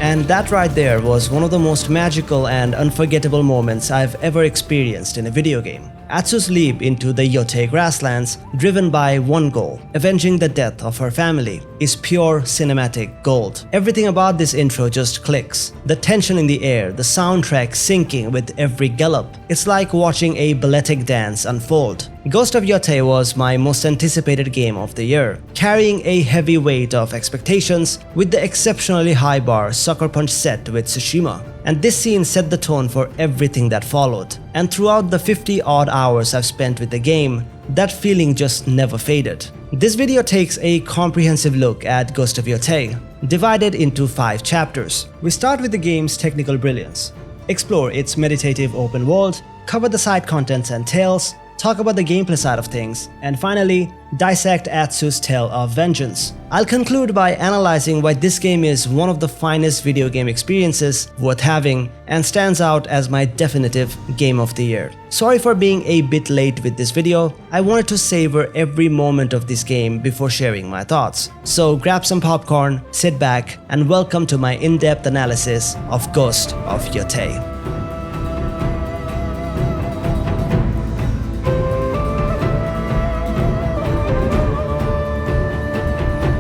And that right there was one of the most magical and unforgettable moments I've ever experienced in a video game. Atsu's leap into the Yotei grasslands, driven by one goal, avenging the death of her family, is pure cinematic gold. Everything about this intro just clicks. The tension in the air, the soundtrack syncing with every gallop. It's like watching a balletic dance unfold. Ghost of Yotei was my most anticipated game of the year, carrying a heavy weight of expectations with the exceptionally high bar Sucker Punch set with Tsushima. And this scene set the tone for everything that followed. And throughout the 50-odd hours I've spent with the game, that feeling just never faded. This video takes a comprehensive look at Ghost of Yotei, divided into 5 chapters. We start with the game's technical brilliance, explore its meditative open world, cover the side contents and tales, talk about the gameplay side of things, and finally, dissect Atsu's tale of vengeance. I'll conclude by analyzing why this game is one of the finest video game experiences worth having and stands out as my definitive game of the year. Sorry for being a bit late with this video. I wanted to savor every moment of this game before sharing my thoughts. So grab some popcorn, sit back, and welcome to my in-depth analysis of Ghost of Yotei.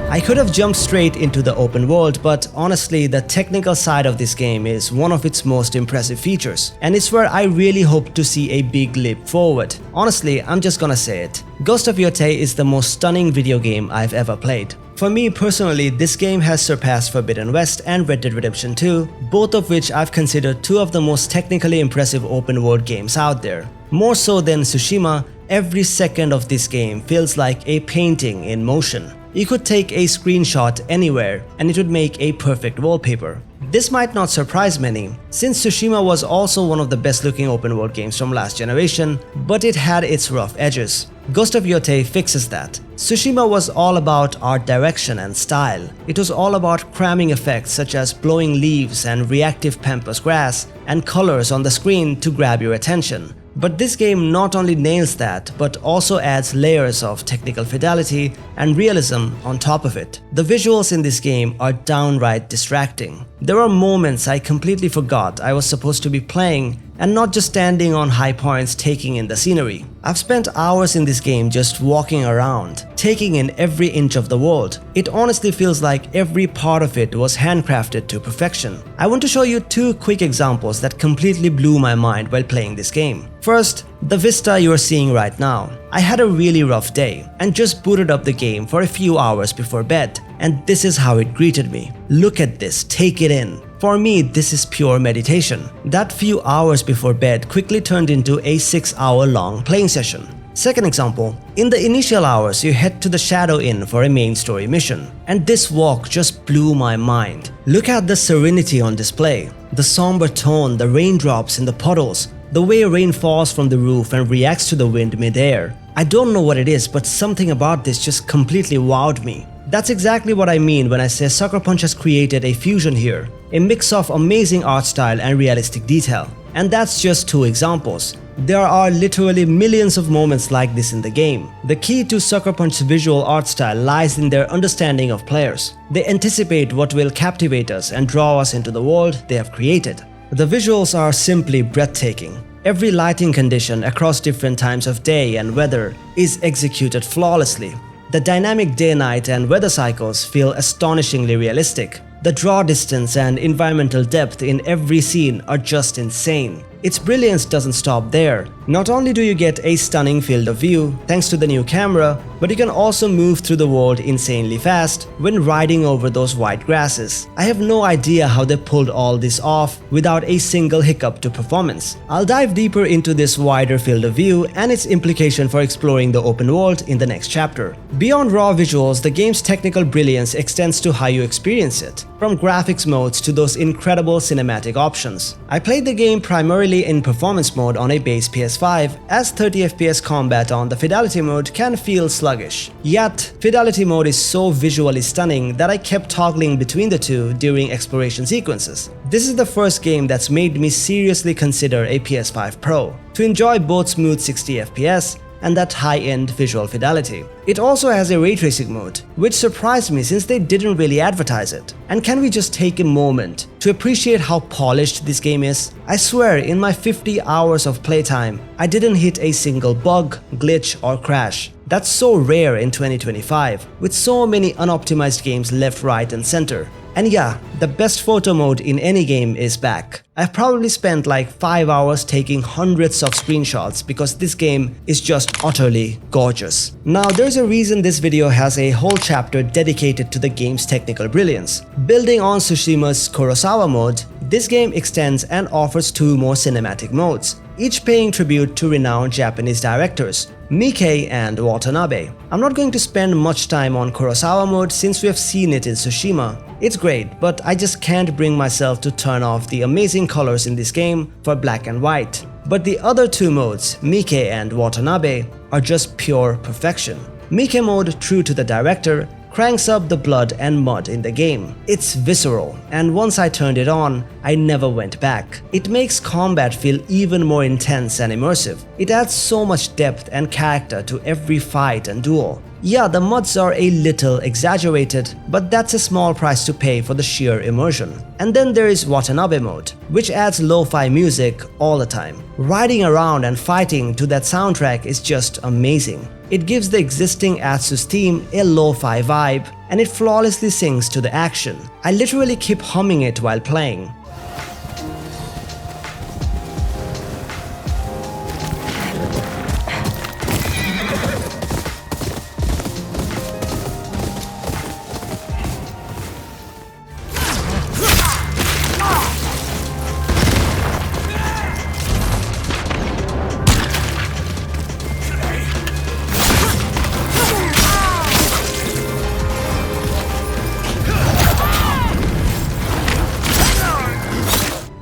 I could have jumped straight into the open world, but honestly, the technical side of this game is one of its most impressive features, and it's where I really hope to see a big leap forward. Honestly, I'm just gonna say it. Ghost of Yotei is the most stunning video game I've ever played. For me personally, this game has surpassed Forbidden West and Red Dead Redemption 2, both of which I've considered two of the most technically impressive open world games out there. More so than Tsushima, every second of this game feels like a painting in motion. You could take a screenshot anywhere and it would make a perfect wallpaper. This might not surprise many, since Tsushima was also one of the best looking open world games from last generation, but it had its rough edges. Ghost of Yotei fixes that. Tsushima was all about art direction and style. It was all about cramming effects such as blowing leaves and reactive pampas grass and colors on the screen to grab your attention. But this game not only nails that, but also adds layers of technical fidelity and realism on top of it. The visuals in this game are downright distracting. There are moments I completely forgot I was supposed to be playing and not just standing on high points taking in the scenery. I've spent hours in this game just walking around, taking in every inch of the world. It honestly feels like every part of it was handcrafted to perfection. I want to show you 2 quick examples that completely blew my mind while playing this game. First, the vista you are seeing right now. I had a really rough day and just booted up the game for a few hours before bed, and this is how it greeted me. Look at this, take it in. For me, this is pure meditation. That few hours before bed quickly turned into a 6-hour-long playing session. Second example, in the initial hours you head to the Shadow Inn for a main story mission, and this walk just blew my mind. Look at the serenity on display, the somber tone, the raindrops in the puddles, the way rain falls from the roof and reacts to the wind mid-air. I don't know what it is, but something about this just completely wowed me. That's exactly what I mean when I say Sucker Punch has created a fusion here, a mix of amazing art style and realistic detail. And that's just 2 examples. There are literally millions of moments like this in the game. The key to Sucker Punch's visual art style lies in their understanding of players. They anticipate what will captivate us and draw us into the world they have created. The visuals are simply breathtaking. Every lighting condition across different times of day and weather is executed flawlessly. The dynamic day-night and weather cycles feel astonishingly realistic. The draw distance and environmental depth in every scene are just insane. Its brilliance doesn't stop there. Not only do you get a stunning field of view thanks to the new camera, but you can also move through the world insanely fast when riding over those white grasses. I have no idea how they pulled all this off without a single hiccup to performance. I'll dive deeper into this wider field of view and its implication for exploring the open world in the next chapter. Beyond raw visuals, the game's technical brilliance extends to how you experience it, from graphics modes to those incredible cinematic options. I played the game primarily in performance mode on a base PS5, as 30 FPS combat on the fidelity mode can feel sluggish. Yet, fidelity mode is so visually stunning that I kept toggling between the two during exploration sequences. This is the first game that's made me seriously consider a PS5 Pro. To enjoy both smooth 60 FPS and that high-end visual fidelity. It also has a ray tracing mode, which surprised me since they didn't really advertise it. And can we just take a moment to appreciate how polished this game is? I swear, in my 50 hours of playtime, I didn't hit a single bug, glitch, or crash. That's so rare in 2025, with so many unoptimized games left, right, and center. And yeah, the best photo mode in any game is back. I've probably spent like 5 hours taking hundreds of screenshots because this game is just utterly gorgeous. Now there's a reason this video has a whole chapter dedicated to the game's technical brilliance. Building on Tsushima's Kurosawa mode, this game extends and offers 2 more cinematic modes, each paying tribute to renowned Japanese directors, Miike and Watanabe. I'm not going to spend much time on Kurosawa mode since we have seen it in Tsushima. It's great, but I just can't bring myself to turn off the amazing colors in this game for black and white. But the other 2 modes, Miike and Watanabe, are just pure perfection. Miike mode, true to the director, cranks up the blood and mud in the game. It's visceral, and once I turned it on, I never went back. It makes combat feel even more intense and immersive. It adds so much depth and character to every fight and duel. Yeah, the mods are a little exaggerated, but that's a small price to pay for the sheer immersion. And then there is Watanabe mode, which adds lo-fi music all the time. Riding around and fighting to that soundtrack is just amazing. It gives the existing Atsu's theme a lo-fi vibe, and it flawlessly syncs to the action. I literally keep humming it while playing.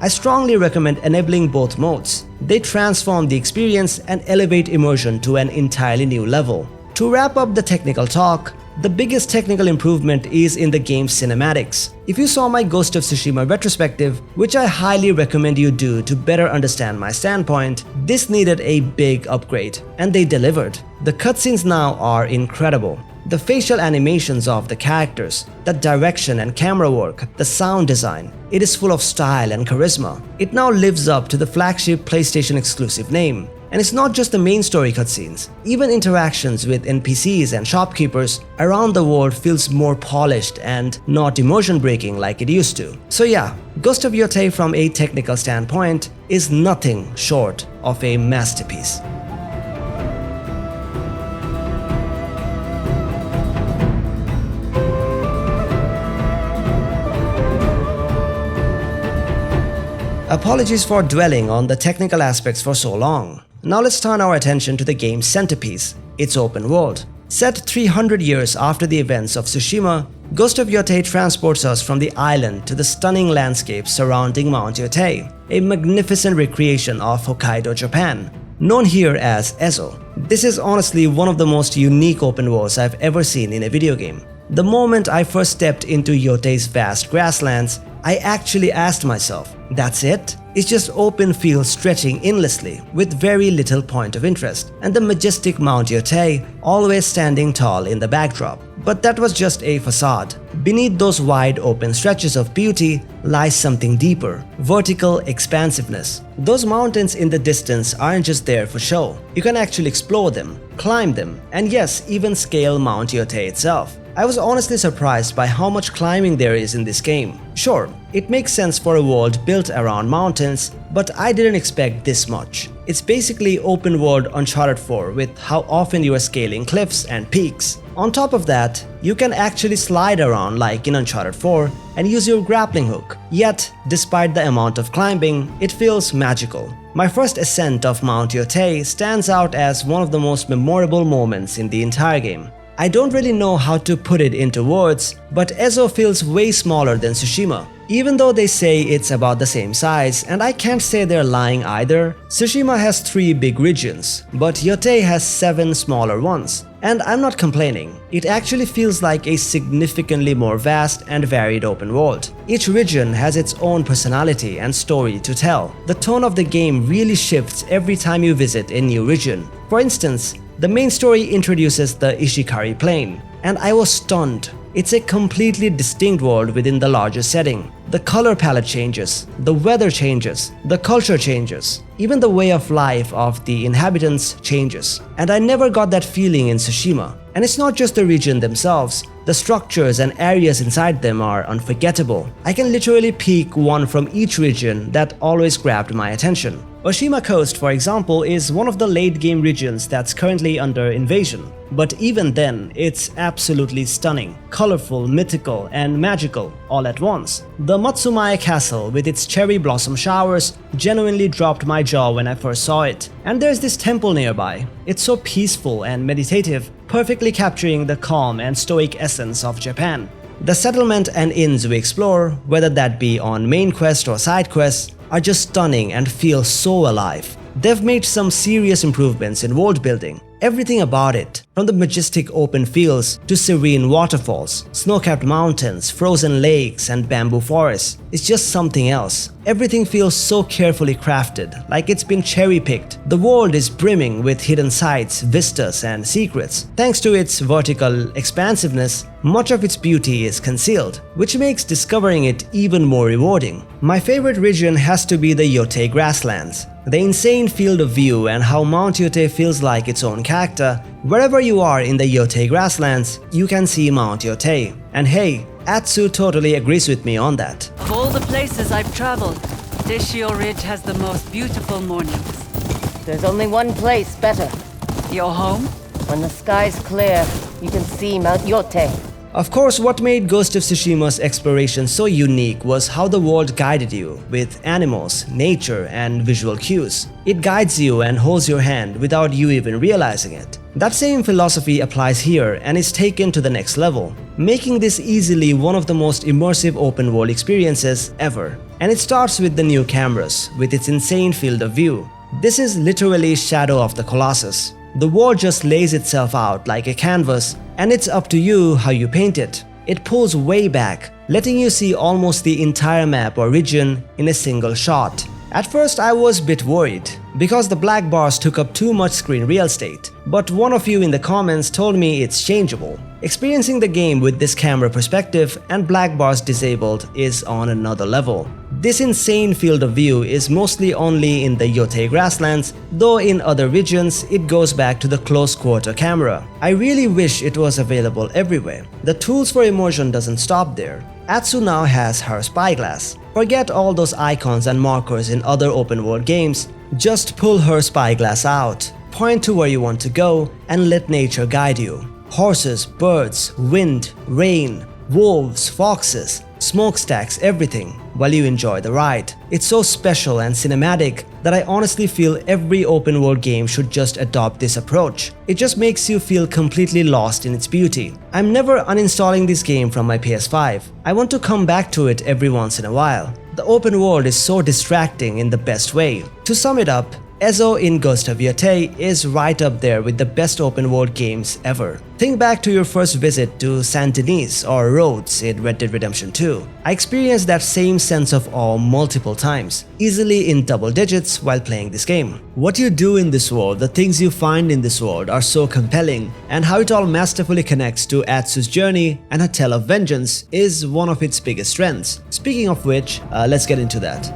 I strongly recommend enabling both modes. They transform the experience and elevate immersion to an entirely new level. To wrap up the technical talk, the biggest technical improvement is in the game's cinematics. If you saw my Ghost of Tsushima retrospective, which I highly recommend you do to better understand my standpoint, this needed a big upgrade, and they delivered. The cutscenes now are incredible. The facial animations of the characters, the direction and camera work, the sound design, it is full of style and charisma. It now lives up to the flagship PlayStation exclusive name. And it's not just the main story cutscenes. Even interactions with NPCs and shopkeepers around the world feels more polished and not immersion breaking like it used to. So yeah, Ghost of Yotei from a technical standpoint is nothing short of a masterpiece. Apologies for dwelling on the technical aspects for so long. Now let's turn our attention to the game's centerpiece, its open world. Set 300 years after the events of Tsushima, Ghost of Yotei transports us from the island to the stunning landscapes surrounding Mount Yotei, a magnificent recreation of Hokkaido, Japan, known here as Ezo. This is honestly one of the most unique open worlds I've ever seen in a video game. The moment I first stepped into Yotei's vast grasslands, I actually asked myself, that's it? It's just open fields stretching endlessly with very little point of interest, and the majestic Mount Yotei always standing tall in the backdrop. But that was just a facade. Beneath those wide open stretches of beauty lies something deeper, vertical expansiveness. Those mountains in the distance aren't just there for show. You can actually explore them, climb them, and yes, even scale Mount Yotei itself. I was honestly surprised by how much climbing there is in this game. Sure, it makes sense for a world built around mountains, but I didn't expect this much. It's basically open world Uncharted 4 with how often you are scaling cliffs and peaks. On top of that, you can actually slide around like in Uncharted 4 and use your grappling hook. Yet, despite the amount of climbing, it feels magical. My first ascent of Mount Yotei stands out as one of the most memorable moments in the entire game. I don't really know how to put it into words, but Ezo feels way smaller than Tsushima. Even though they say it's about the same size, and I can't say they're lying either. Tsushima has 3 big regions, but Yotei has 7 smaller ones. And I'm not complaining, it actually feels like a significantly more vast and varied open world. Each region has its own personality and story to tell. The tone of the game really shifts every time you visit a new region. For instance, The main story introduces the Ishikari Plain, and I was stunned. It's a completely distinct world within the larger setting. The color palette changes, the weather changes, the culture changes, even the way of life of the inhabitants changes. And I never got that feeling in Tsushima. And it's not just the region themselves, the structures and areas inside them are unforgettable. I can literally pick one from each region that always grabbed my attention. Oshima Coast, for example, is one of the late-game regions that's currently under invasion. But even then, it's absolutely stunning, colorful, mythical, and magical all at once. The Matsumae Castle, with its cherry blossom showers, genuinely dropped my jaw when I first saw it. And there's this temple nearby. It's so peaceful and meditative, perfectly capturing the calm and stoic essence of Japan. The settlement and inns we explore, whether that be on main quest or side quests, are just stunning and feel so alive. They've made some serious improvements in world building. Everything about it, from the majestic open fields to serene waterfalls, snow-capped mountains, frozen lakes, and bamboo forests, is just something else. Everything feels so carefully crafted, like it's been cherry-picked. The world is brimming with hidden sights, vistas, and secrets. Thanks to its vertical expansiveness, much of its beauty is concealed, which makes discovering it even more rewarding. My favorite region has to be the Yotei grasslands. The insane field of view and how Mount Yotei feels like its own character. Wherever you are in the Yotei grasslands, you can see Mount Yotei. And hey, Atsu totally agrees with me on that. Of all the places I've traveled, Deshio Ridge has the most beautiful mornings. There's only one place better. Your home? When the sky's clear, you can see Mount Yotei. Of course, what made Ghost of Tsushima's exploration so unique was how the world guided you with animals, nature, and visual cues. It guides you and holds your hand without you even realizing it. That same philosophy applies here and is taken to the next level, making this easily one of the most immersive open-world experiences ever. And it starts with the new cameras, with its insane field of view. This is literally Shadow of the Colossus. The world just lays itself out like a canvas, and it's up to you how you paint it. It pulls way back, letting you see almost the entire map or region in a single shot. At first I was a bit worried, because the black bars took up too much screen real estate, but one of you in the comments told me it's changeable. Experiencing the game with this camera perspective and black bars disabled is on another level. This insane field of view is mostly only in the Yotei grasslands, though in other regions it goes back to the close quarter camera. I really wish it was available everywhere. The tools for immersion doesn't stop there. Atsu now has her spyglass. Forget all those icons and markers in other open world games. Just pull her spyglass out, point to where you want to go, and let nature guide you. Horses, birds, wind, rain, wolves, foxes, smokestacks, everything, while you enjoy the ride. It's so special and cinematic that I honestly feel every open world game should just adopt this approach. It just makes you feel completely lost in its beauty. I'm never uninstalling this game from my PS5. I want to come back to it every once in a while. The open world is so distracting in the best way. To sum it up, Ezo in Ghost of Yotei is right up there with the best open world games ever. Think back to your first visit to Saint Denis or Rhodes in Red Dead Redemption 2. I experienced that same sense of awe multiple times, easily in double digits while playing this game. What you do in this world, the things you find in this world are so compelling, and how it all masterfully connects to Atsu's journey and her tale of vengeance is one of its biggest strengths. Speaking of which, let's get into that.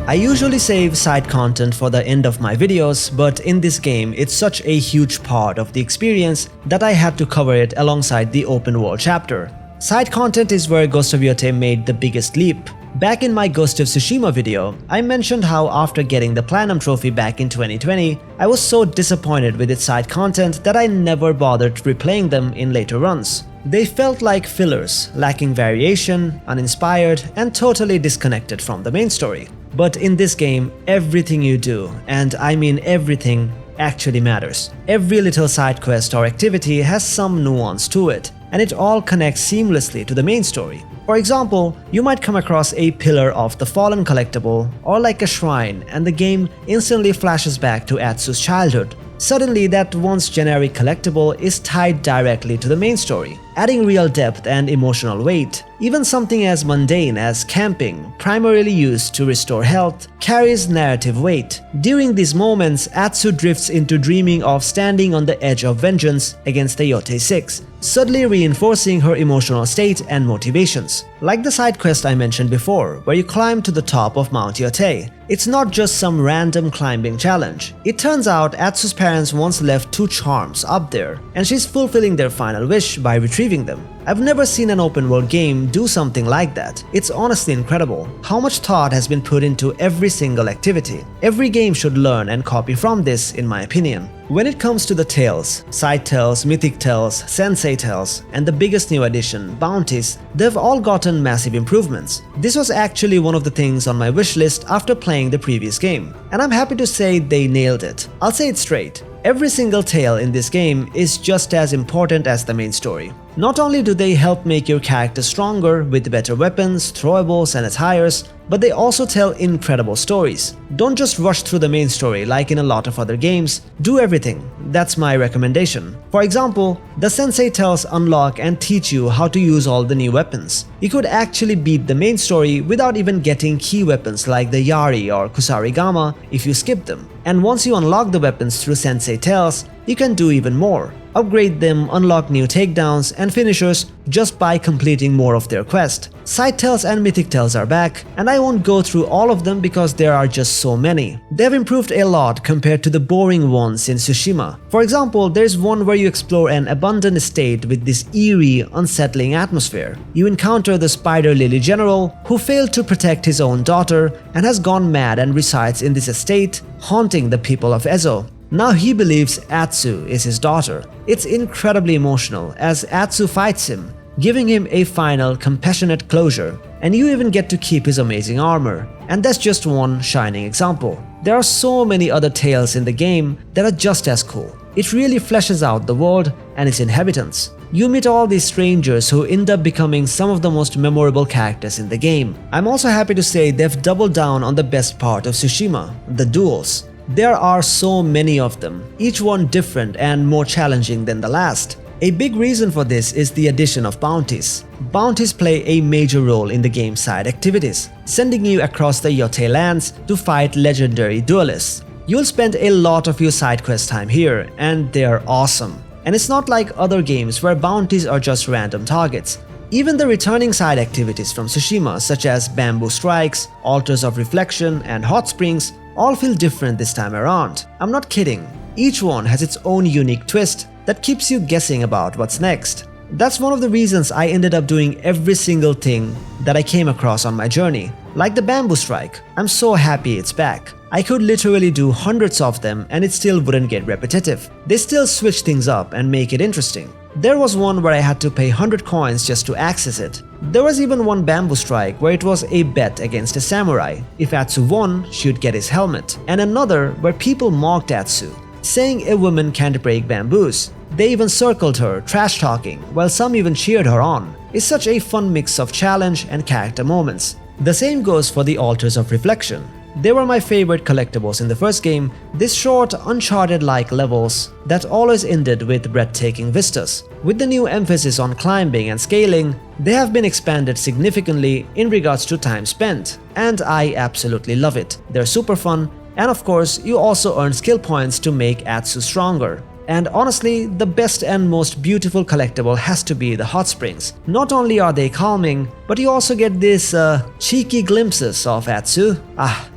I usually save side content for the end of my videos, but in this game it's such a huge part of the experience that I had to cover it alongside the open world chapter. Side content is where Ghost of Yotei made the biggest leap. Back in my Ghost of Tsushima video, I mentioned how after getting the Platinum Trophy back in 2020, I was so disappointed with its side content that I never bothered replaying them in later runs. They felt like fillers, lacking variation, uninspired, and totally disconnected from the main story. But in this game, everything you do, and I mean everything, actually matters. Every little side quest or activity has some nuance to it, and it all connects seamlessly to the main story. For example, you might come across a Pillar of the Fallen collectible or like a shrine, and the game instantly flashes back to Atsu's childhood. Suddenly, that once generic collectible is tied directly to the main story, adding real depth and emotional weight. Even something as mundane as camping, primarily used to restore health, carries narrative weight. During these moments, Atsu drifts into dreaming of standing on the edge of vengeance against the Yōtei Six, subtly reinforcing her emotional state and motivations. Like the side quest I mentioned before, where you climb to the top of Mount Yotei. It's not just some random climbing challenge. It turns out Atsu's parents once left 2 charms up there, and she's fulfilling their final wish by retrieving them. I've never seen an open world game do something like that. It's honestly incredible how much thought has been put into every single activity. Every game should learn and copy from this, in my opinion. When it comes to the tales, side tales, mythic tales, sensei tales, and the biggest new addition, bounties, they've all gotten massive improvements. This was actually one of the things on my wish list after playing the previous game, and I'm happy to say they nailed it. I'll say it straight. Every single tale in this game is just as important as the main story. Not only do they help make your character stronger with better weapons, throwables, and attires, but they also tell incredible stories. Don't just rush through the main story like in a lot of other games. Do everything. That's my recommendation. For example, the sensei tales unlock and teach you how to use all the new weapons. You could actually beat the main story without even getting key weapons like the Yari or Kusarigama if you skip them. And once you unlock the weapons through sensei tales, you can do even more. Upgrade them, unlock new takedowns and finishers just by completing more of their quest. Side tales and mythic tales are back, and I won't go through all of them because there are just so many. They've improved a lot compared to the boring ones in Tsushima. For example, there's one where you explore an abandoned estate with this eerie, unsettling atmosphere. You encounter the Spider Lily General, who failed to protect his own daughter and has gone mad and resides in this estate, haunting the people of Ezo. Now he believes Atsu is his daughter. It's incredibly emotional as Atsu fights him, giving him a final, compassionate closure, and you even get to keep his amazing armor. And that's just one shining example. There are so many other tales in the game that are just as cool. It really fleshes out the world and its inhabitants. You meet all these strangers who end up becoming some of the most memorable characters in the game. I'm also happy to say they've doubled down on the best part of Tsushima, the duels. There are so many of them, each one different and more challenging than the last. A big reason for this is the addition of bounties. Bounties play a major role in the game's side activities, sending you across the Yotei lands to fight legendary duelists. You'll spend a lot of your side quest time here, and they're awesome. And it's not like other games where bounties are just random targets. Even the returning side activities from Tsushima, such as bamboo strikes, altars of reflection, and hot springs, all feel different this time around. I'm not kidding. Each one has its own unique twist that keeps you guessing about what's next. That's one of the reasons I ended up doing every single thing that I came across on my journey. Like the bamboo strike, I'm so happy it's back. I could literally do hundreds of them and it still wouldn't get repetitive. They still switch things up and make it interesting. There was one where I had to pay 100 coins just to access it. There was even one bamboo strike where it was a bet against a samurai. If Atsu won, she'd get his helmet. And another where people mocked Atsu, saying a woman can't break bamboos. They even circled her, trash-talking, while some even cheered her on. It's such a fun mix of challenge and character moments. The same goes for the altars of reflection. They were my favorite collectibles in the first game, these short, Uncharted-like levels that always ended with breathtaking vistas. With the new emphasis on climbing and scaling, they have been expanded significantly in regards to time spent, and I absolutely love it. They're super fun, and of course, you also earn skill points to make Atsu stronger. And honestly, the best and most beautiful collectible has to be the hot springs. Not only are they calming, but you also get these cheeky glimpses of Atsu.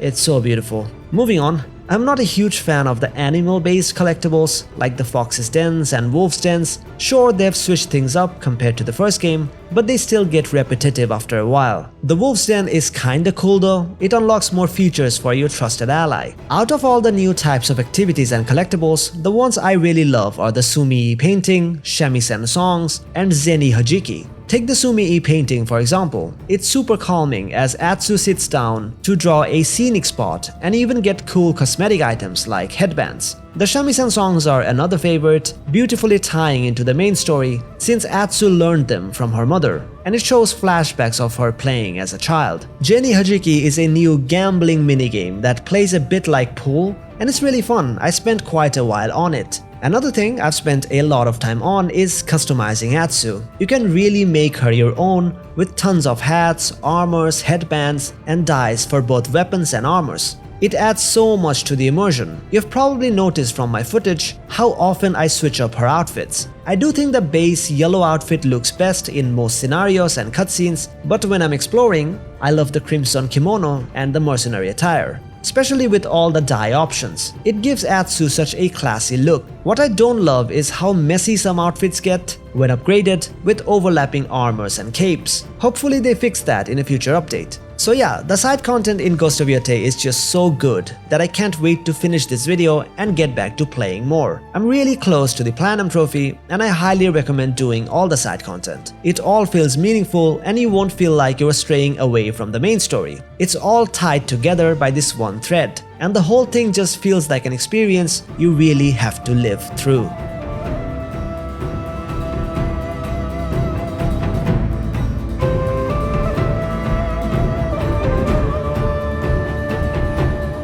It's so beautiful. Moving on, I'm not a huge fan of the animal-based collectibles like the Fox's Dens and Wolf's Dens. Sure, they've switched things up compared to the first game, but they still get repetitive after a while. The Wolf's Den is kinda cool though. It unlocks more features for your trusted ally. Out of all the new types of activities and collectibles, the ones I really love are the Sumi painting, shamisen songs, and Zeni Hajiki. Take the Sumi painting for example. It's super calming as Atsu sits down to draw a scenic spot and even get cool cosmetic items like headbands. The shamisen songs are another favorite, beautifully tying into the main story since Atsu learned them from her mother, and it shows flashbacks of her playing as a child. Zeni Hajiki is a new gambling minigame that plays a bit like pool, and it's really fun. I spent quite a while on it. Another thing I've spent a lot of time on is customizing Atsu. You can really make her your own with tons of hats, armors, headbands, and dyes for both weapons and armors. It adds so much to the immersion. You've probably noticed from my footage how often I switch up her outfits. I do think the base yellow outfit looks best in most scenarios and cutscenes, but when I'm exploring, I love the crimson kimono and the mercenary attire, especially with all the dye options. It gives Atsu such a classy look. What I don't love is how messy some outfits get when upgraded with overlapping armors and capes. Hopefully they fix that in a future update. So yeah, the side content in Ghost of Yotei is just so good that I can't wait to finish this video and get back to playing more. I'm really close to the Platinum trophy and I highly recommend doing all the side content. It all feels meaningful and you won't feel like you're straying away from the main story. It's all tied together by this one thread, and the whole thing just feels like an experience you really have to live through.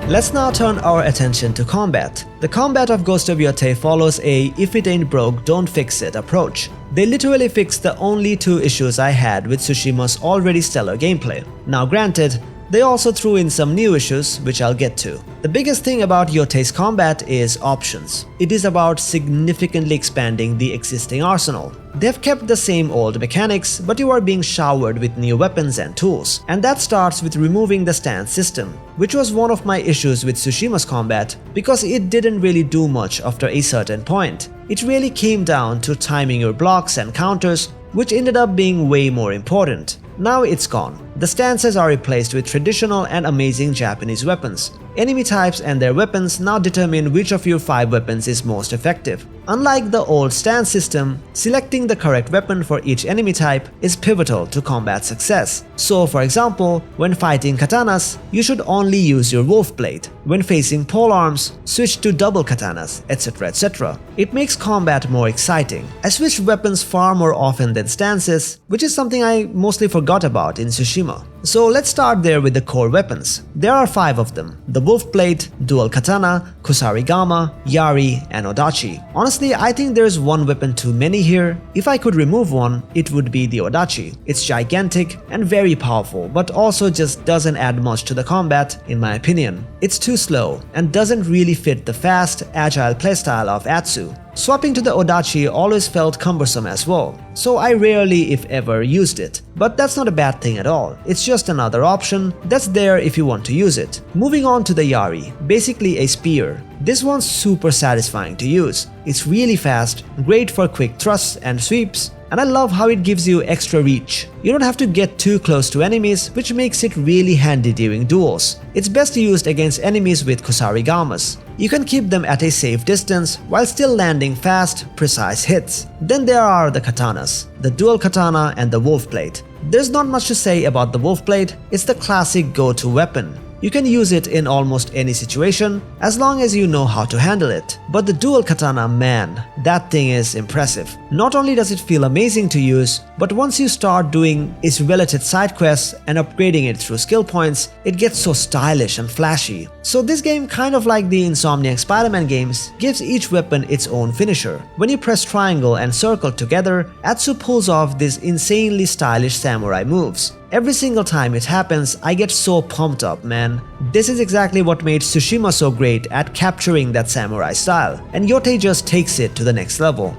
Let's now turn our attention to combat. The combat of Ghost of Yotei follows a "if it ain't broke, don't fix it" approach. They literally fixed the only two issues I had with Tsushima's already stellar gameplay. Now granted, they also threw in some new issues, which I'll get to. The biggest thing about Yotei's combat is options. It is about significantly expanding the existing arsenal. They've kept the same old mechanics, but you are being showered with new weapons and tools. And that starts with removing the stance system, which was one of my issues with Tsushima's combat because it didn't really do much after a certain point. It really came down to timing your blocks and counters, which ended up being way more important. Now it's gone. The stances are replaced with traditional and amazing Japanese weapons. Enemy types and their weapons now determine which of your 5 weapons is most effective. Unlike the old stance system, selecting the correct weapon for each enemy type is pivotal to combat success. So for example, when fighting katanas, you should only use your wolf blade. When facing polearms, switch to double katanas, etc, etc. It makes combat more exciting. I switched weapons far more often than stances, which is something I mostly forgot about in Tsushima. So let's start there with the core weapons. There are 5 of them: the wolf blade, dual katana, kusarigama, yari, and odachi. Honestly, I think there's one weapon too many here. If I could remove one, it would be the odachi. It's gigantic and very powerful, but also just doesn't add much to the combat in my opinion. It's too slow and doesn't really fit the fast, agile playstyle of Atsu. Swapping to the odachi always felt cumbersome as well, so I rarely if ever used it. But that's not a bad thing at all. It's just another option that's there if you want to use it. Moving on to the yari, basically a spear. This one's super satisfying to use. It's really fast, great for quick thrusts and sweeps, and I love how it gives you extra reach. You don't have to get too close to enemies, which makes it really handy during duels. It's best used against enemies with kusarigamas. You can keep them at a safe distance while still landing fast, precise hits. Then there are the katanas, the dual katana and the wolf blade. There's not much to say about the wolf blade, it's the classic go-to weapon. You can use it in almost any situation as long as you know how to handle it. But the dual katana, man, that thing is impressive. Not only does it feel amazing to use, but once you start doing its related side quests and upgrading it through skill points, it gets so stylish and flashy. So this game, kind of like the Insomniac Spider-Man games, gives each weapon its own finisher. When you press triangle and circle together, Atsu pulls off these insanely stylish samurai moves. Every single time it happens, I get so pumped up, man. This is exactly what made Tsushima so great at capturing that samurai style, and Yotei just takes it to the next level.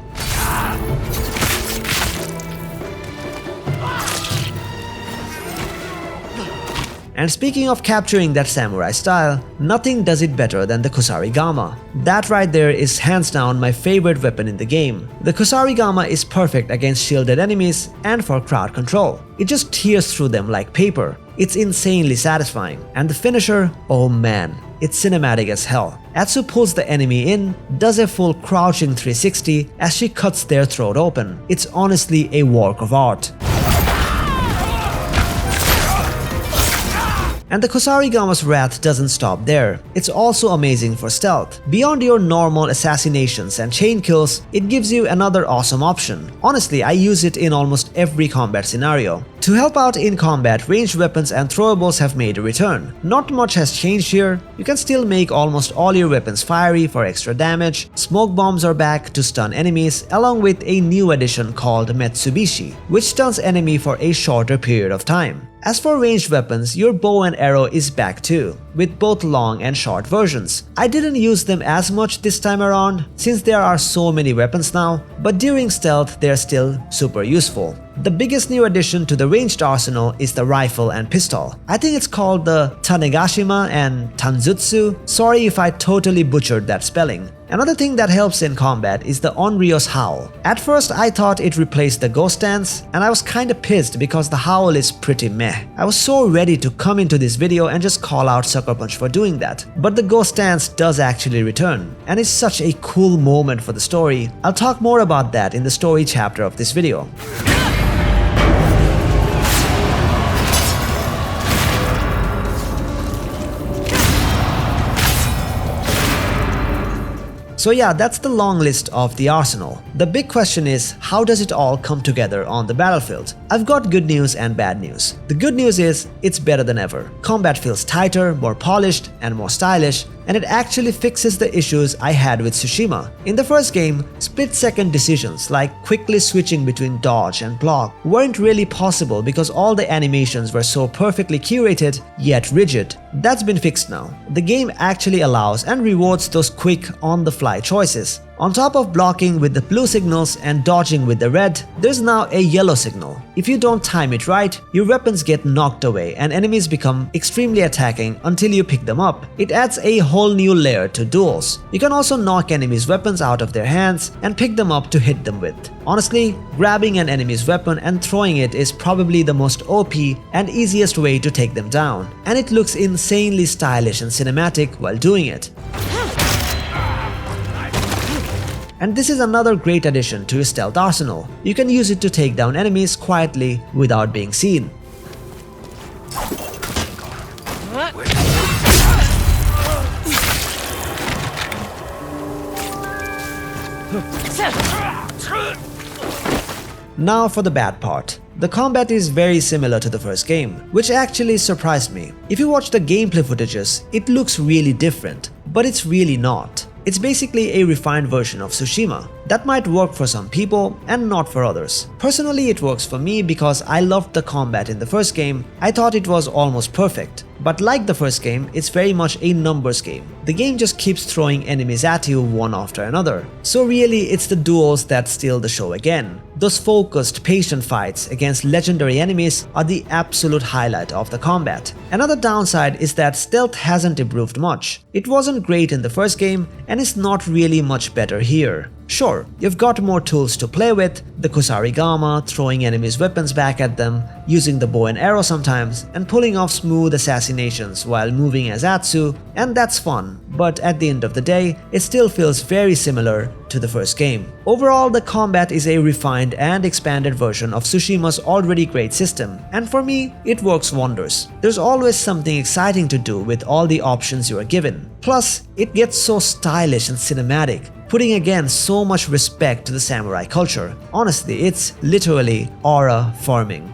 And speaking of capturing that samurai style, nothing does it better than the kusarigama. That right there is hands down my favorite weapon in the game. The kusarigama is perfect against shielded enemies and for crowd control. It just tears through them like paper. It's insanely satisfying. And the finisher, oh man, it's cinematic as hell. Atsu pulls the enemy in, does a full crouching 360 as she cuts their throat open. It's honestly a work of art. And the Kusarigama's wrath doesn't stop there. It's also amazing for stealth. Beyond your normal assassinations and chain kills, it gives you another awesome option. Honestly, I use it in almost every combat scenario. To help out in combat, ranged weapons and throwables have made a return. Not much has changed here. You can still make almost all your weapons fiery for extra damage. Smoke bombs are back to stun enemies, along with a new addition called Metsubishi, which stuns enemy for a shorter period of time. As for ranged weapons, your bow and arrow is back too, with both long and short versions. I didn't use them as much this time around, since there are so many weapons now, but during stealth they're still super useful. The biggest new addition to the ranged arsenal is the rifle and pistol. I think it's called the Tanegashima and Tanzutsu. Sorry if I totally butchered that spelling. Another thing that helps in combat is the Onryo's Howl. At first I thought it replaced the Ghost Dance, and I was kinda pissed because the Howl is pretty meh. I was so ready to come into this video and just call out Sucker Punch for doing that. But the Ghost Dance does actually return, and it's such a cool moment for the story. I'll talk more about that in the story chapter of this video. So yeah, that's the long list of the arsenal. The big question is, how does it all come together on the battlefield? I've got good news and bad news. The good news is, it's better than ever. Combat feels tighter, more polished, and more stylish, and it actually fixes the issues I had with Tsushima. In the first game, split-second decisions like quickly switching between dodge and block weren't really possible because all the animations were so perfectly curated yet rigid. That's been fixed now. The game actually allows and rewards those quick, on-the-fly choices. On top of blocking with the blue signals and dodging with the red, there's now a yellow signal. If you don't time it right, your weapons get knocked away and enemies become extremely attacking until you pick them up. It adds a whole new layer to duels. You can also knock enemies' weapons out of their hands and pick them up to hit them with. Honestly, grabbing an enemy's weapon and throwing it is probably the most OP and easiest way to take them down, and it looks insanely stylish and cinematic while doing it. And this is another great addition to your stealth arsenal. You can use it to take down enemies quietly without being seen. Now for the bad part. The combat is very similar to the first game, which actually surprised me. If you watch the gameplay footages, it looks really different, but it's really not. It's basically a refined version of Tsushima. That might work for some people and not for others. Personally, it works for me because I loved the combat in the first game. I thought it was almost perfect. But like the first game, it's very much a numbers game. The game just keeps throwing enemies at you one after another. So really, it's the duels that steal the show again. Those focused, patient fights against legendary enemies are the absolute highlight of the combat. Another downside is that stealth hasn't improved much. It wasn't great in the first game and is not really much better here. Sure, you've got more tools to play with, the Kusarigama, throwing enemies' weapons back at them, using the bow and arrow sometimes, and pulling off smooth assassinations while moving as Atsu, and that's fun, but at the end of the day, it still feels very similar to the first game. Overall, the combat is a refined and expanded version of Tsushima's already great system, and for me, it works wonders. There's always something exciting to do with all the options you are given. Plus, it gets so stylish and cinematic, putting again so much respect to the samurai culture. Honestly, it's literally aura farming.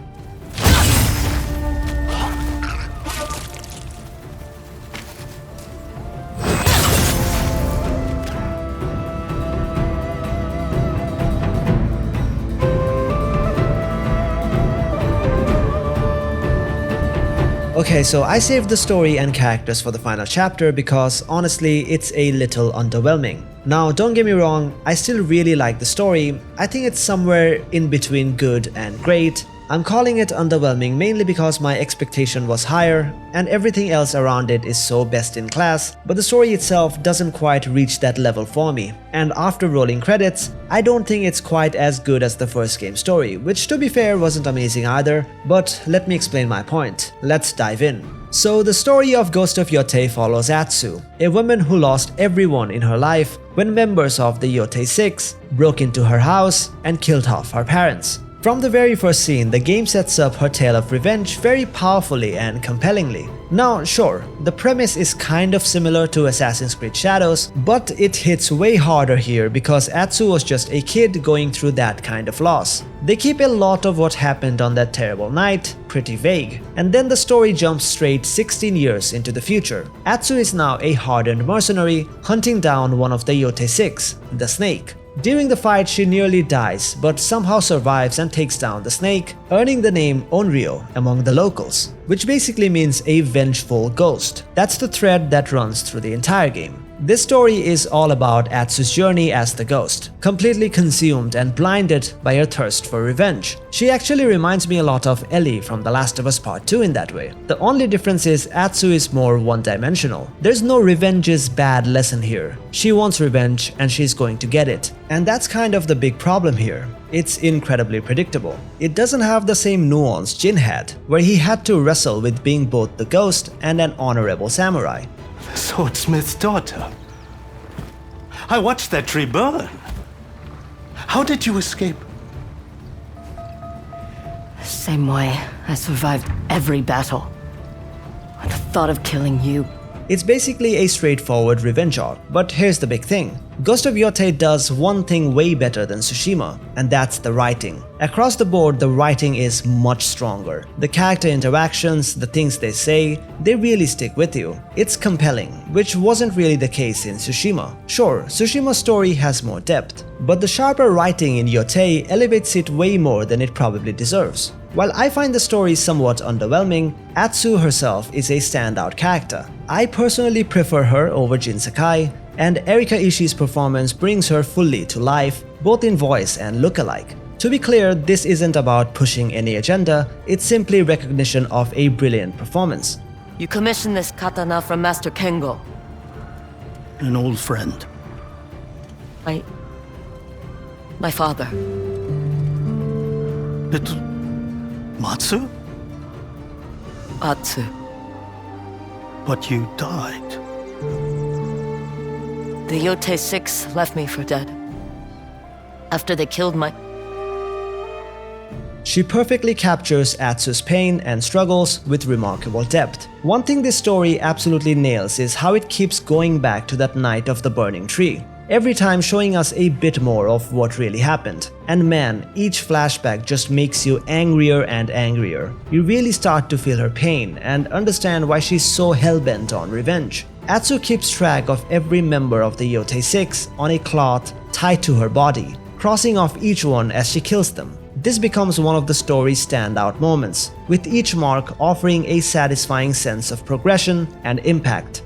Okay, so I saved the story and characters for the final chapter because honestly, it's a little underwhelming. Now, don't get me wrong, I still really like the story. I think it's somewhere in between good and great. I'm calling it underwhelming mainly because my expectation was higher and everything else around it is so best in class, but the story itself doesn't quite reach that level for me. And after rolling credits, I don't think it's quite as good as the first game story, which to be fair wasn't amazing either, but let me explain my point. Let's dive in. So the story of Ghost of Yotei follows Atsu, a woman who lost everyone in her life when members of the Yōtei Six broke into her house and killed off her parents. From the very first scene, the game sets up her tale of revenge very powerfully and compellingly. Now, sure, the premise is kind of similar to Assassin's Creed Shadows, but it hits way harder here because Atsu was just a kid going through that kind of loss. They keep a lot of what happened on that terrible night pretty vague, and then the story jumps straight 16 years into the future. Atsu is now a hardened mercenary hunting down one of the Yōtei Six, the snake. During the fight, she nearly dies, but somehow survives and takes down the snake, earning the name Onryo among the locals, which basically means a vengeful ghost. That's the thread that runs through the entire game. This story is all about Atsu's journey as the ghost, completely consumed and blinded by her thirst for revenge. She actually reminds me a lot of Ellie from The Last of Us Part 2 in that way. The only difference is Atsu is more one-dimensional. There's no revenge is bad lesson here. She wants revenge and she's going to get it. And that's kind of the big problem here. It's incredibly predictable. It doesn't have the same nuance Jin had, where he had to wrestle with being both the ghost and an honorable samurai. The swordsmith's daughter. I watched that tree burn. How did you escape? Same way. I survived every battle. And the thought of killing you. It's basically a straightforward revenge arc, but here's the big thing. Ghost of Yotei does one thing way better than Tsushima, and that's the writing. Across the board, the writing is much stronger. The character interactions, the things they say, they really stick with you. It's compelling, which wasn't really the case in Tsushima. Sure, Tsushima's story has more depth, but the sharper writing in Yotei elevates it way more than it probably deserves. While I find the story somewhat underwhelming, Atsu herself is a standout character. I personally prefer her over Jin Sakai, and Erika Ishii's performance brings her fully to life, both in voice and look-alike. To be clear, this isn't about pushing any agenda, it's simply recognition of a brilliant performance. You commissioned this katana from Master Kengo. An old friend. My father. It... Matsu? Atsu. But you died. The Yōtei Six left me for dead. After they killed my... She perfectly captures Atsu's pain and struggles with remarkable depth. One thing this story absolutely nails is how it keeps going back to that night of the burning tree, every time showing us a bit more of what really happened. And man, each flashback just makes you angrier and angrier. You really start to feel her pain and understand why she's so hell-bent on revenge. Atsu keeps track of every member of the Yōtei Six on a cloth tied to her body, crossing off each one as she kills them. This becomes one of the story's standout moments, with each mark offering a satisfying sense of progression and impact.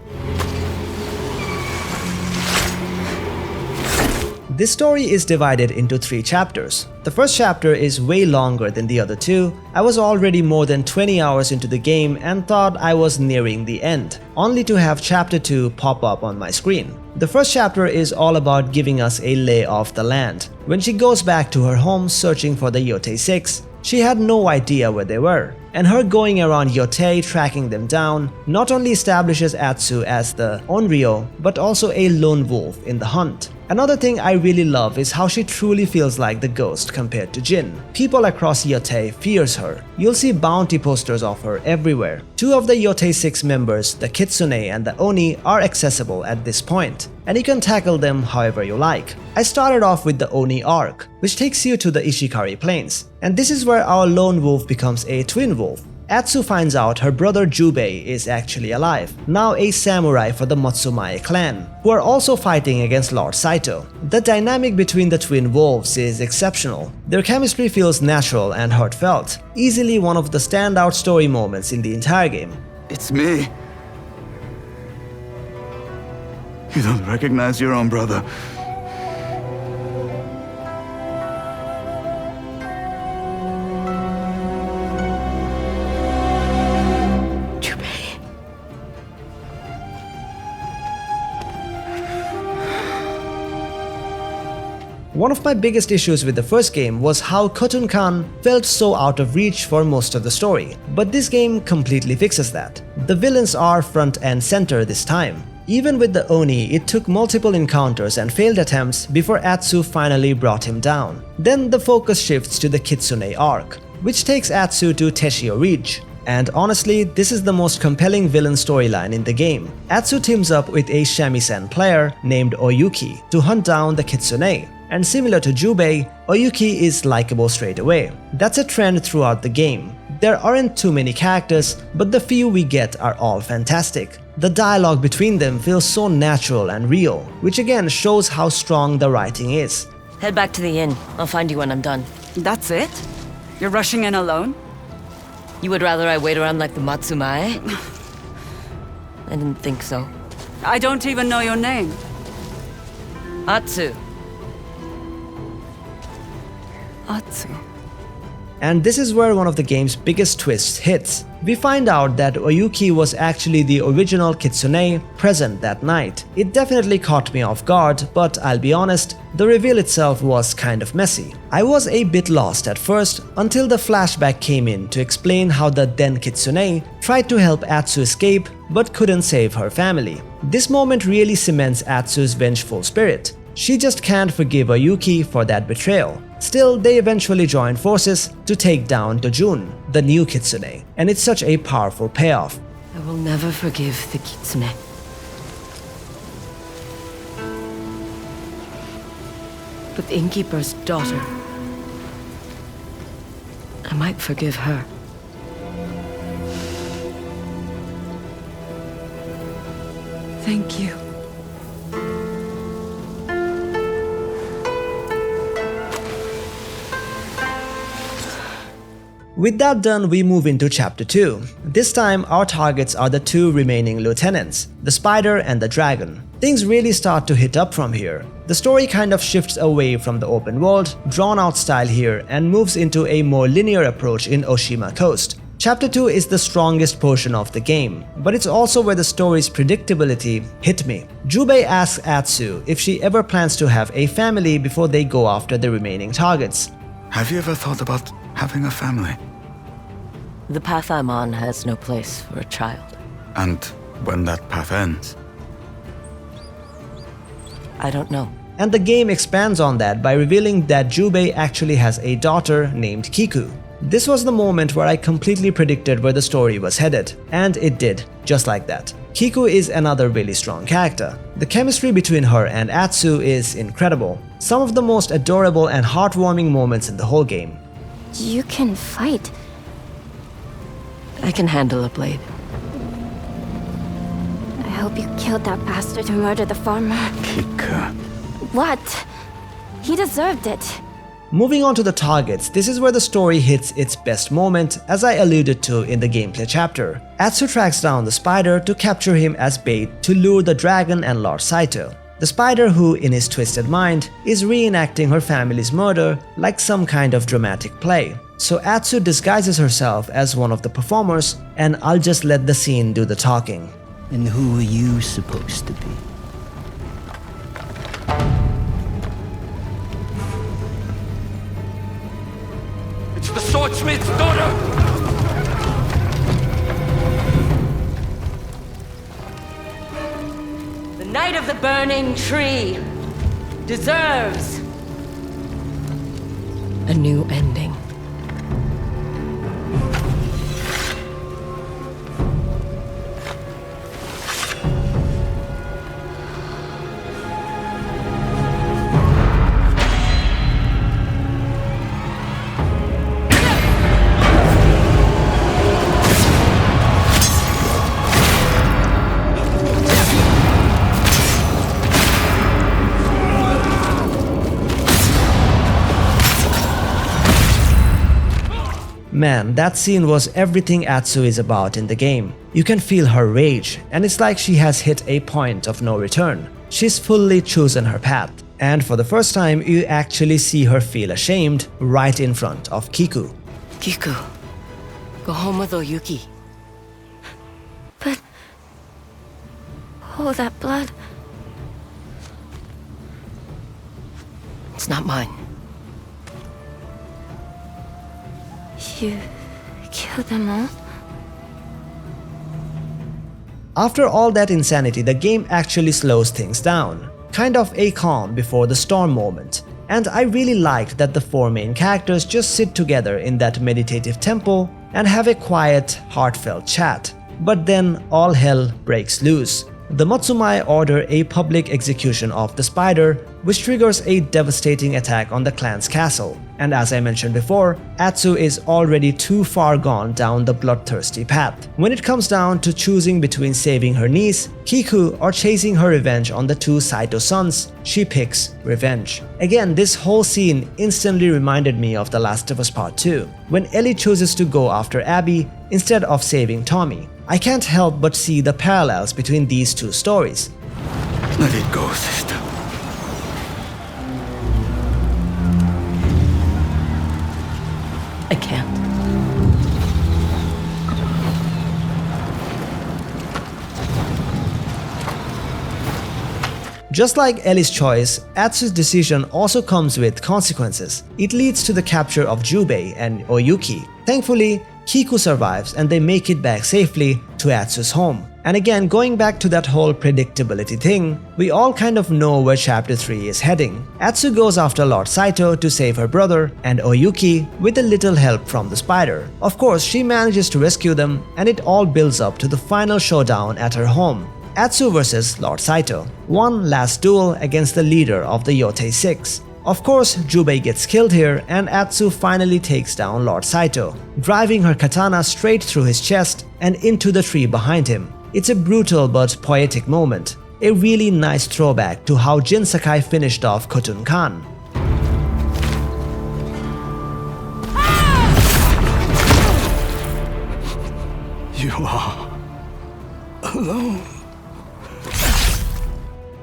This story is divided into 3 chapters. The first chapter is way longer than the other 2. I was already more than 20 hours into the game and thought I was nearing the end, only to have chapter 2 pop up on my screen. The first chapter is all about giving us a lay of the land. When she goes back to her home searching for the Yōtei Six, she had no idea where they were, and her going around Yotei tracking them down not only establishes Atsu as the Onryo, but also a lone wolf in the hunt. Another thing I really love is how she truly feels like the ghost compared to Jin. People across Yotei fears her. You'll see bounty posters of her everywhere. 2 of the Yōtei Six members, the Kitsune and the Oni, are accessible at this point, and you can tackle them however you like. I started off with the Oni arc, which takes you to the Ishikari Plains, and this is where our lone wolf becomes a twin wolf. Atsu finds out her brother Jubei is actually alive, now a samurai for the Matsumae clan, who are also fighting against Lord Saito. The dynamic between the twin wolves is exceptional. Their chemistry feels natural and heartfelt, easily one of the standout story moments in the entire game. It's me. You don't recognize your own brother. One of my biggest issues with the first game was how Khotun Khan felt so out of reach for most of the story, but this game completely fixes that. The villains are front and center this time. Even with the Oni, it took multiple encounters and failed attempts before Atsu finally brought him down. Then the focus shifts to the Kitsune arc, which takes Atsu to Teshio Ridge. And honestly, this is the most compelling villain storyline in the game. Atsu teams up with a shamisen player named Oyuki to hunt down the Kitsune. And similar to Jubei, Oyuki is likable straight away. That's a trend throughout the game. There aren't too many characters, but the few we get are all fantastic. The dialogue between them feels so natural and real, which again shows how strong the writing is. Head back to the inn. I'll find you when I'm done. That's it? You're rushing in alone? You would rather I wait around like the Matsumae? I didn't think so. I don't even know your name. Atsu. Atsu. And this is where one of the game's biggest twists hits. We find out that Oyuki was actually the original Kitsune present that night. It definitely caught me off guard, but I'll be honest, the reveal itself was kind of messy. I was a bit lost at first until the flashback came in to explain how the then Kitsune tried to help Atsu escape but couldn't save her family. This moment really cements Atsu's vengeful spirit. She just can't forgive Oyuki for that betrayal. Still, they eventually join forces to take down Dojun, the new Kitsune, and it's such a powerful payoff. I will never forgive the Kitsune. But the innkeeper's daughter, I might forgive her. Thank you. With that done, we move into Chapter 2. This time, our targets are the two remaining lieutenants, the Spider and the Dragon. Things really start to hit up from here. The story kind of shifts away from the open world, drawn-out style here and moves into a more linear approach in Oshima Coast. Chapter 2 is the strongest portion of the game, but it's also where the story's predictability hit me. Jubei asks Atsu if she ever plans to have a family before they go after the remaining targets. Have you ever thought about having a family? The path I'm on has no place for a child. And when that path ends? I don't know. And the game expands on that by revealing that Jubei actually has a daughter named Kiku. This was the moment where I completely predicted where the story was headed, and it did, just like that. Kiku is another really strong character. The chemistry between her and Atsu is incredible. Some of the most adorable and heartwarming moments in the whole game. You can fight. I can handle a blade. I hope you killed that bastard who murdered the farmer. Kiku. What? He deserved it. Moving on to the targets, this is where the story hits its best moment, as I alluded to in the gameplay chapter. Atsu tracks down the Spider to capture him as bait to lure the Dragon and Lord Saito. The Spider, who in his twisted mind is reenacting her family's murder like some kind of dramatic play. So Atsu disguises herself as one of the performers, and I'll just let the scene do the talking. And who are you supposed to be? It's the swordsmith's daughter! The Knight of the Burning Tree deserves a new ending. Man, that scene was everything Atsu is about in the game. You can feel her rage, and it's like she has hit a point of no return. She's fully chosen her path, and for the first time you actually see her feel ashamed right in front of Kiku. Kiku, go home with Oyuki. But... oh, that blood. It's not mine. You killed them all? After all that insanity, the game actually slows things down. Kind of a calm before the storm moment. And I really liked that the four main characters just sit together in that meditative temple and have a quiet, heartfelt chat. But then all hell breaks loose. The Matsumai order a public execution of the spider, which triggers a devastating attack on the clan's castle. And as I mentioned before, Atsu is already too far gone down the bloodthirsty path. When it comes down to choosing between saving her niece, Kiku, or chasing her revenge on the two Saito sons, she picks revenge. Again, this whole scene instantly reminded me of The Last of Us Part 2, when Ellie chooses to go after Abby instead of saving Tommy. I can't help but see the parallels between these two stories. Let it go, sister. I can't. Just like Ellie's choice, Atsu's decision also comes with consequences. It leads to the capture of Jubei and Oyuki. Thankfully, Kiku survives and they make it back safely to Atsu's home. And again, going back to that whole predictability thing, we all kind of know where chapter 3 is heading. Atsu goes after Lord Saito to save her brother and Oyuki with a little help from the spider. Of course, she manages to rescue them and it all builds up to the final showdown at her home. Atsu versus Lord Saito. One last duel against the leader of the Yōtei Six. Of course, Jubei gets killed here and Atsu finally takes down Lord Saito, driving her katana straight through his chest and into the tree behind him. It's a brutal but poetic moment, a really nice throwback to how Jin Sakai finished off Khotun Khan. You are alone.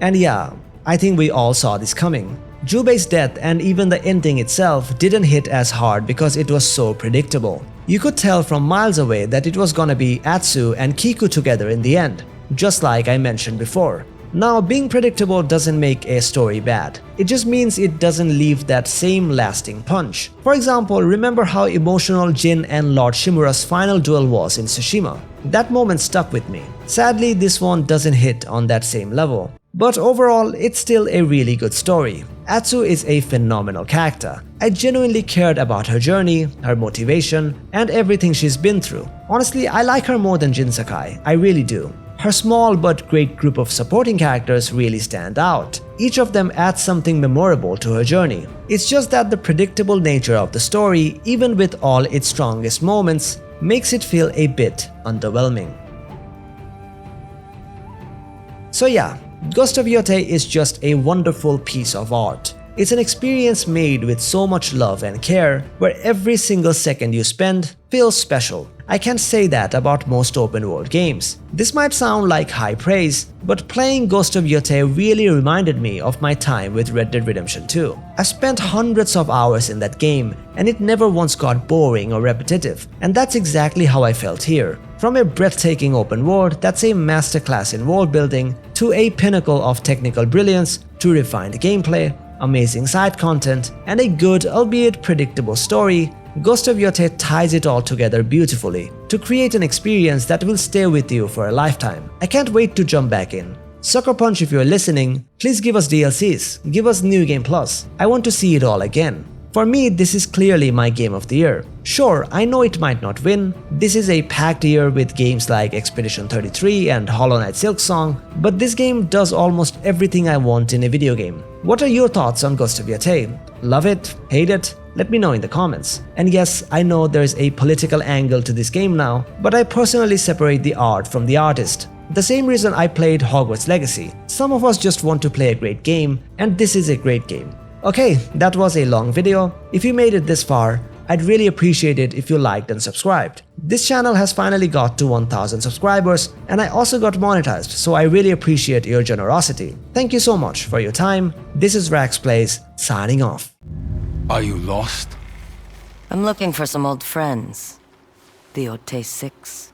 And yeah, I think we all saw this coming. Jubei's death and even the ending itself didn't hit as hard because it was so predictable. You could tell from miles away that it was gonna be Atsu and Kiku together in the end, just like I mentioned before. Now, being predictable doesn't make a story bad. It just means it doesn't leave that same lasting punch. For example, remember how emotional Jin and Lord Shimura's final duel was in Tsushima? That moment stuck with me. Sadly, this one doesn't hit on that same level. But overall, it's still a really good story. Atsu is a phenomenal character. I genuinely cared about her journey, her motivation, and everything she's been through. Honestly, I like her more than Jin Sakai, I really do. Her small but great group of supporting characters really stand out. Each of them adds something memorable to her journey. It's just that the predictable nature of the story, even with all its strongest moments, makes it feel a bit underwhelming. So yeah, Ghost of Yotei is just a wonderful piece of art. It's an experience made with so much love and care, where every single second you spend feels special. I can't say that about most open world games. This might sound like high praise, but playing Ghost of Yotei really reminded me of my time with Red Dead Redemption 2. I spent hundreds of hours in that game, and it never once got boring or repetitive, and that's exactly how I felt here. From a breathtaking open world that's a masterclass in world building, to a pinnacle of technical brilliance, to refined gameplay, amazing side content, and a good, albeit predictable story, Ghost of Yotei ties it all together beautifully to create an experience that will stay with you for a lifetime. I can't wait to jump back in. Sucker Punch, if you're listening, please give us DLCs, give us New Game Plus. I want to see it all again. For me, this is clearly my game of the year. Sure, I know it might not win. This is a packed year with games like Expedition 33 and Hollow Knight Silksong, but this game does almost everything I want in a video game. What are your thoughts on Ghost of Yotei? Love it? Hate it? Let me know in the comments. And yes, I know there's a political angle to this game now, but I personally separate the art from the artist. The same reason I played Hogwarts Legacy. Some of us just want to play a great game, and this is a great game. Okay, that was a long video. If you made it this far, I'd really appreciate it if you liked and subscribed. This channel has finally got to 1000 subscribers, and I also got monetized, so I really appreciate your generosity. Thank you so much for your time. This is Rakzplayz, signing off. Are you lost? I'm looking for some old friends. The Yōtei Six.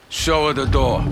Show her the door.